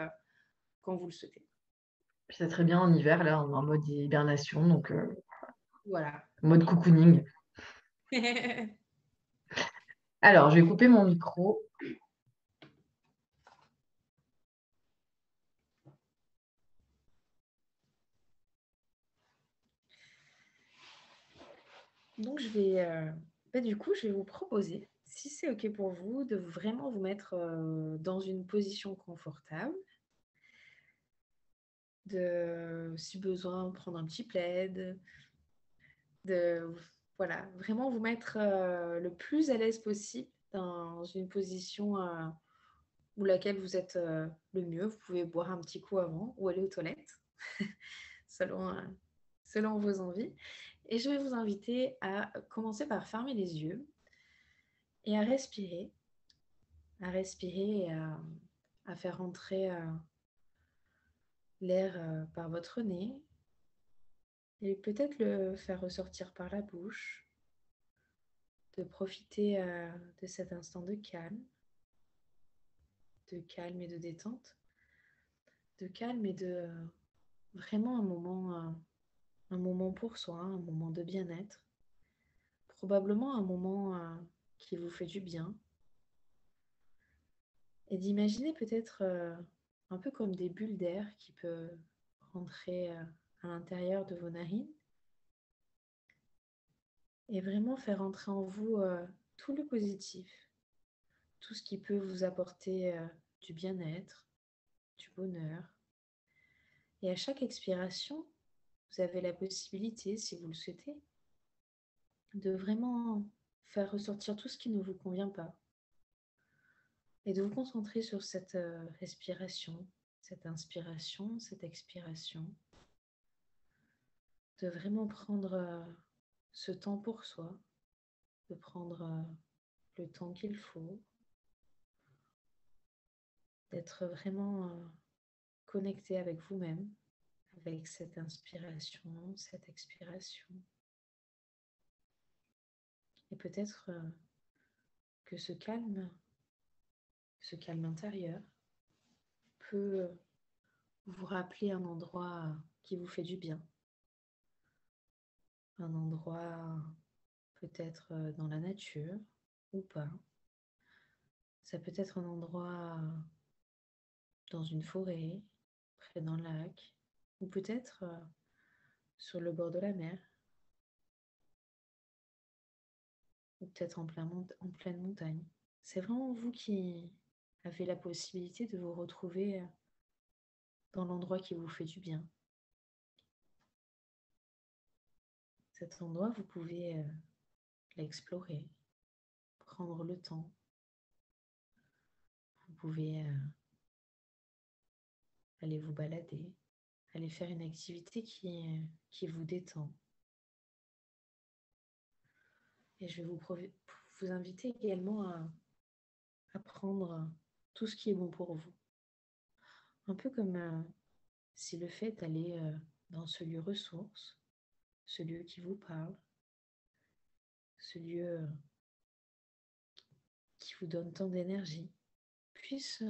quand vous le souhaitez. Puis c'est très bien en hiver, là, on est en mode hibernation, donc Voilà. mode cocooning. Alors, je vais couper mon micro. Donc, du coup, je vais vous proposer, si c'est OK pour vous, de vraiment vous mettre dans une position confortable, si besoin, prendre un petit plaid, de voilà, vraiment vous mettre le plus à l'aise possible dans une position où laquelle vous êtes le mieux. Vous pouvez boire un petit coup avant ou aller aux toilettes, selon, selon vos envies. Et je vais vous inviter à commencer par fermer les yeux et à respirer et à faire entrer l'air par votre nez et peut-être le faire ressortir par la bouche, de profiter de cet instant de calme et de détente, de calme et de vraiment un moment pour soi, un moment de bien-être, probablement un moment qui vous fait du bien, et d'imaginer peut-être un peu comme des bulles d'air qui peuvent rentrer à l'intérieur de vos narines et vraiment faire entrer en vous tout le positif, tout ce qui peut vous apporter du bien-être, du bonheur. Et à chaque expiration, vous avez la possibilité, si vous le souhaitez, de vraiment faire ressortir tout ce qui ne vous convient pas et de vous concentrer sur cette respiration, cette inspiration, cette expiration, de vraiment prendre ce temps pour soi, de prendre le temps qu'il faut, d'être vraiment connecté avec vous-même, avec cette inspiration, cette expiration. Et peut-être que ce calme intérieur, peut vous rappeler un endroit qui vous fait du bien. Un endroit peut-être dans la nature ou pas. Ça peut être un endroit dans une forêt, près d'un lac, ou peut-être sur le bord de la mer, ou peut-être en pleine montagne. C'est vraiment vous qui avez la possibilité de vous retrouver dans l'endroit qui vous fait du bien. Cet endroit, vous pouvez l'explorer, prendre le temps. Vous pouvez aller vous balader, aller faire une activité qui vous détend. Et je vais vous inviter également à prendre tout ce qui est bon pour vous. Un peu comme si le fait d'aller dans ce lieu ressource, ce lieu qui vous parle, ce lieu qui vous donne tant d'énergie, puisse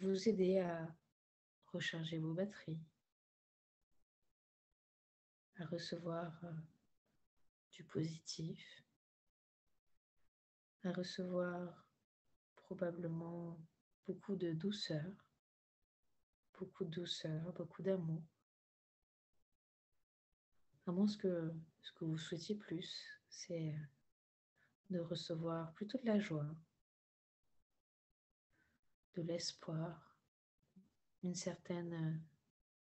vous aider à recharger vos batteries, à recevoir du positif, à recevoir probablement beaucoup de douceur, beaucoup d'amour. Vraiment, ce que vous souhaitiez plus, c'est de recevoir plutôt de la joie, de l'espoir, une certaine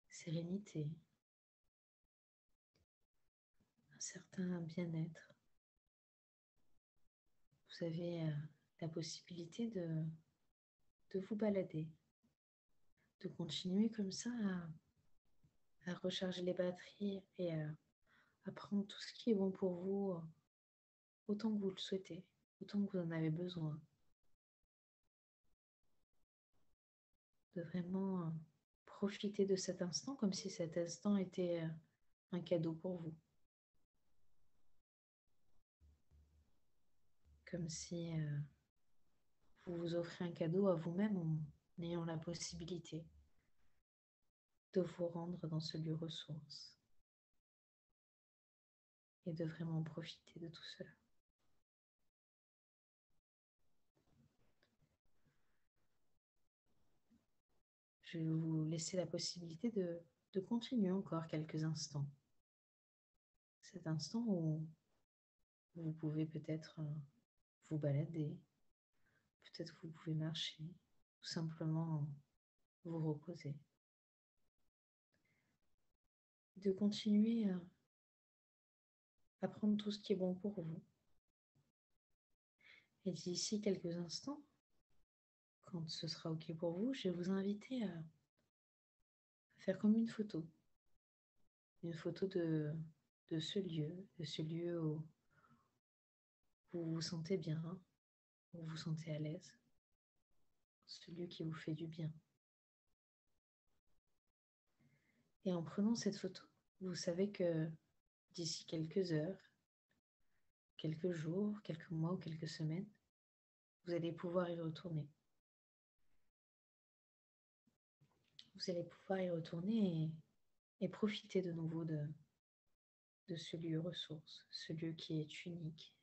sérénité, un certain bien-être. Vous avez la possibilité de vous balader, de continuer comme ça à recharger les batteries et à prendre tout ce qui est bon pour vous autant que vous le souhaitez, autant que vous en avez besoin. De vraiment profiter de cet instant comme si cet instant était un cadeau pour vous. Comme si vous vous offrez un cadeau à vous-même en ayant la possibilité de vous rendre dans ce lieu ressource et de vraiment profiter de tout cela. Je vais vous laisser la possibilité de continuer encore quelques instants. Cet instant où vous pouvez peut-être vous balader, peut-être vous pouvez marcher, ou simplement vous reposer. De continuer à prendre tout ce qui est bon pour vous. Et d'ici quelques instants, quand ce sera OK pour vous, je vais vous inviter à faire comme une photo de ce lieu où vous vous sentez bien, où vous vous sentez à l'aise, ce lieu qui vous fait du bien. Et en prenant cette photo, vous savez que d'ici quelques heures, quelques jours, quelques mois ou quelques semaines, vous allez pouvoir y retourner. Vous allez pouvoir y retourner et profiter de nouveau de ce lieu ressource, ce lieu qui est unique,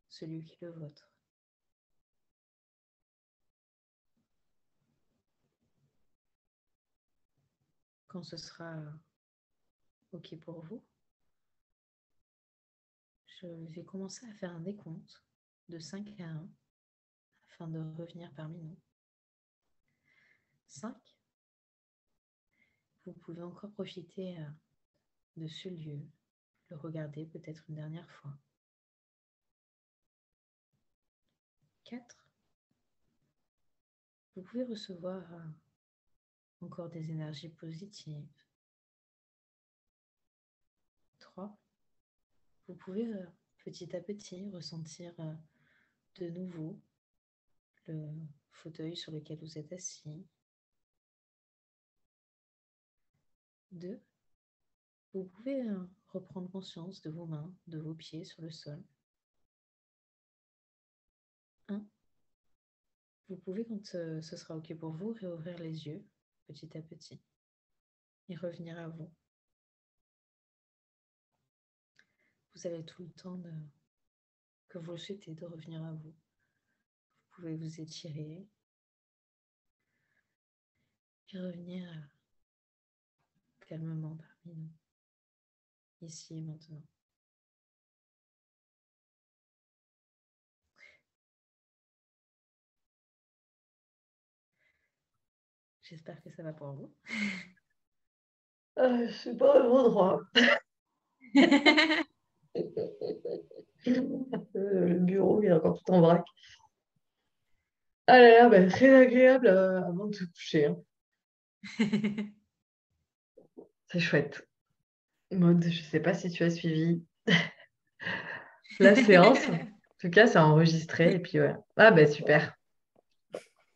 ce lieu qui est le vôtre. Quand ce sera OK pour vous, je vais commencer à faire un décompte de 5 à 1 afin de revenir parmi nous. 5. Vous pouvez encore profiter de ce lieu, le regarder peut-être une dernière fois. 4. Vous pouvez recevoir encore des énergies positives. 3. Vous pouvez petit à petit ressentir de nouveau le fauteuil sur lequel vous êtes assis. 2. Vous pouvez reprendre conscience de vos mains, de vos pieds sur le sol. 1. Vous pouvez, quand ce sera OK pour vous, réouvrir les yeux petit à petit et revenir à vous. Vous avez tout le temps que vous le souhaitez de revenir à vous. Vous pouvez vous étirer et revenir calmement parmi nous, ici et maintenant. J'espère que ça va pour vous. Je suis pas au bon droit. Le bureau, il est encore tout en vrac. Ah là là, bah, très agréable avant de se coucher, hein. C'est chouette. Maud, je sais pas si tu as suivi la séance. En tout cas, c'est enregistré. Et puis, ouais. Ah, bah super.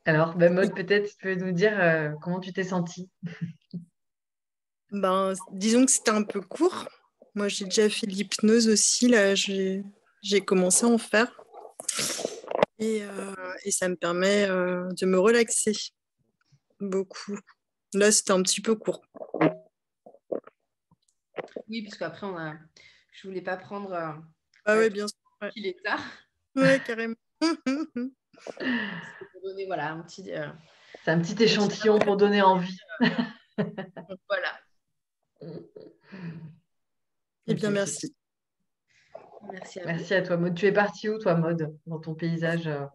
Alors, bah, Maud, peut-être tu peux nous dire comment tu t'es sentie. Ben, disons que c'était un peu court. Moi, j'ai déjà fait l'hypnose aussi. Là, j'ai commencé à en faire. Et ça me permet de me relaxer beaucoup. Là, c'était un petit peu court. Oui, parce qu'après, je voulais pas prendre Ah ouais, bien sûr. Ouais, qu'il est tard. ouais, carrément. C'était pour donner voilà, un petit, C'est un petit échantillon pour donner envie. voilà. Eh bien, Ok. merci. Merci à vous. Merci à toi, Maud. Tu es partie où, toi, Maud, dans ton paysage Ah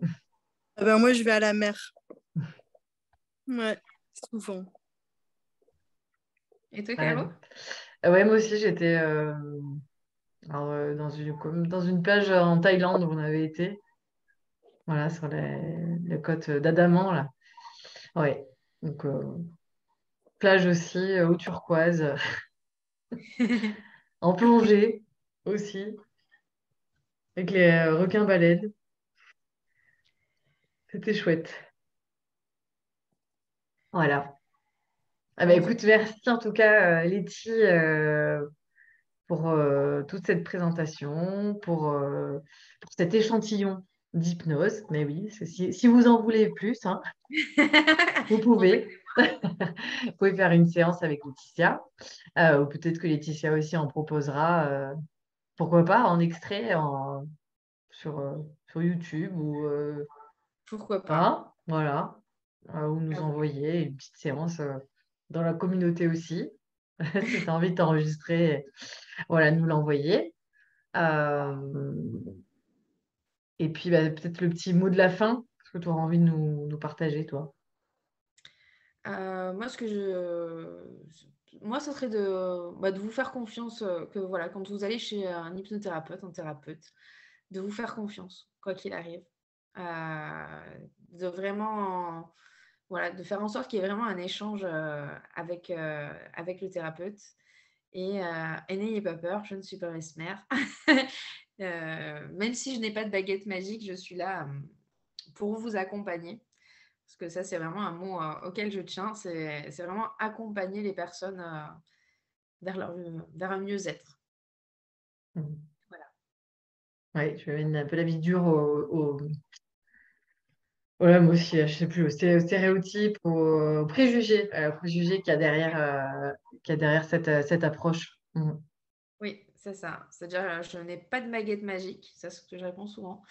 ben, moi, je vais à la mer. Ouais, souvent. Et toi, Ouais. Caro? Ouais, moi aussi, j'étais comme dans une plage en Thaïlande où on avait été. Voilà, sur les côtes d'Adaman, là. Ouais. Donc, plage aussi, eau turquoise, en plongée aussi, avec les requins-baleines. C'était chouette. Voilà. Ah bah, En tout écoute, merci en tout cas, Letty, pour toute cette présentation, pour cet échantillon d'hypnose. Mais oui, si vous en voulez plus, hein, vous pouvez. contactez-moi. Vous pouvez faire une séance avec Laetitia. Ou peut-être que Laetitia aussi en proposera, pourquoi pas, en extrait sur, sur YouTube ou Pourquoi pas? hein, voilà, ou nous Ah oui. envoyer une petite séance dans la communauté aussi. Si tu as envie de t'enregistrer, voilà, nous l'envoyer. Euh, et puis bah, peut-être le petit mot de la fin, ce que tu auras envie de nous partager, toi. Moi, moi, ce serait de vous faire confiance, que voilà, quand vous allez chez un hypnothérapeute, un thérapeute, de vous faire confiance, quoi qu'il arrive. De vraiment, voilà, de faire en sorte qu'il y ait vraiment un échange avec le thérapeute. Et n'ayez pas peur, je ne suis pas mesmer. Même si je n'ai pas de baguette magique, je suis là pour vous accompagner. Parce que ça, c'est vraiment un mot auquel je tiens. C'est vraiment accompagner les personnes vers un mieux-être. Mhm. Voilà. Ouais, je mets un peu la vie dure ouais, moi aussi, je sais plus, aux stéréotypes, aux préjugés qu'il y a derrière cette approche. Mhm. Oui, c'est ça. C'est-à-dire, je n'ai pas de baguette magique. C'est ce que je réponds souvent.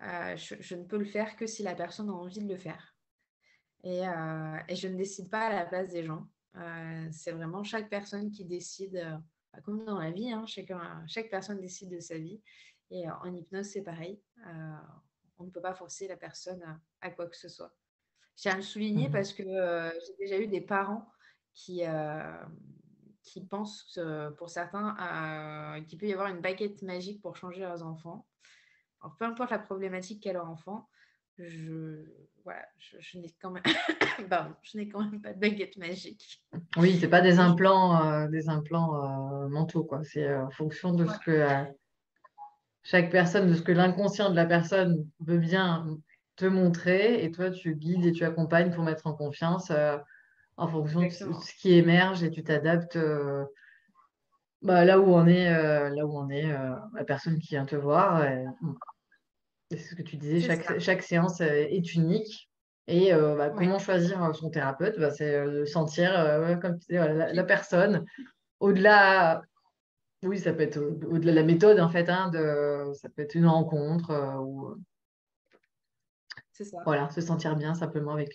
Je ne peux le faire que si la personne a envie de le faire. Et je ne décide pas à la place des gens. C'est vraiment chaque personne qui décide, comme dans la vie, hein, chaque personne décide de sa vie. Et en hypnose, c'est pareil. On ne peut pas forcer la personne à quoi que ce soit. Je tiens à le souligner Mhm. parce que j'ai déjà eu des parents qui, qui pensent, pour certains, qu'il peut y avoir une baguette magique pour changer leurs enfants. Alors, peu importe la problématique qu'a leur enfant, je, voilà, je n'ai quand même, pardon, je n'ai quand même pas de baguette magique. Oui, c'est pas Et des implants mentaux, quoi. C'est en fonction de ce voilà, que chaque personne, de ce que l'inconscient de la personne veut bien te montrer, et toi, tu guides et tu accompagnes pour mettre en confiance en fonction de exactement. ce qui émerge et tu t'adaptes bah, là où on est la personne qui vient te voir. Et c'est ce que tu disais, C'est ça. chaque séance est unique. Et Ouais. comment choisir son thérapeute? C'est de sentir, ouais, comme tu disais, voilà, la personne. Au-delà, oui, ça peut être au-delà de la méthode, en fait, hein, ça peut être une rencontre ou C'est ça. voilà, se sentir bien simplement Ouais.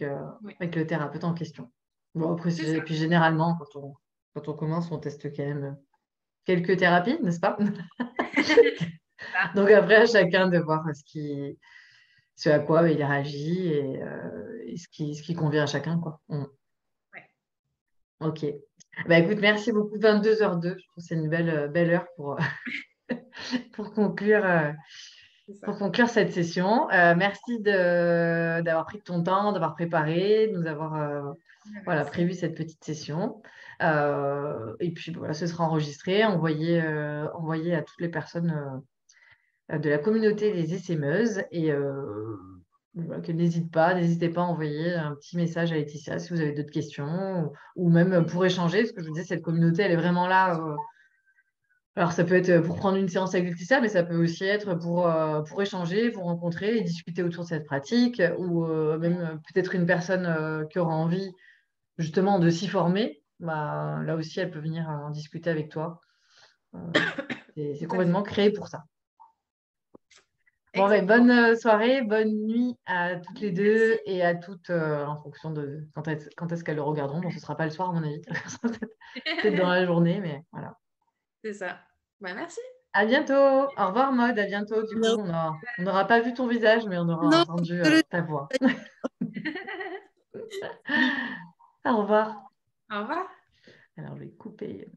avec le thérapeute en question. Bon, après, C'est ça. puis généralement, quand on commence, on teste quand même quelques thérapies, n'est-ce pas? Ça. Donc après, à chacun de voir ce à quoi il réagit et ce qui convient à chacun, quoi. Ouais, Ok. Bah, écoute, merci beaucoup. 22h02, je trouve que c'est une belle heure pour conclure, euh, c'est ça. pour conclure cette session. Merci d'avoir pris ton temps, d'avoir préparé, de nous avoir voilà, Merci. prévu cette petite session. Et puis voilà, ce sera enregistré, envoyé à toutes les personnes de la communauté des essaimeuses. Et voilà, n'hésitez pas à envoyer un petit message à Laetitia si vous avez d'autres questions ou même pour échanger, parce que je vous disais, cette communauté, elle est vraiment là. Alors, ça peut être pour prendre une séance avec Laetitia, mais ça peut aussi être pour échanger, pour rencontrer et discuter autour de cette pratique, ou même peut-être une personne qui aura envie justement de s'y former. Bah, là aussi, elle peut venir en discuter avec toi. Euh, c'est Tout à fait. complètement créé pour ça. Bon, ben, Exactement. bonne soirée, bonne nuit à toutes les Merci. deux et à toutes en fonction de quand est-ce qu'elles le regarderont. Bon, ce ne sera pas le soir, à mon avis. Peut-être dans la journée, mais voilà. C'est ça. Merci. À bientôt. Au revoir, Maud. À bientôt. Du coup, on n'aura pas vu ton visage, mais on aura Non, entendu je le ta voix. dis. Au revoir. Au revoir. Alors, je vais couper.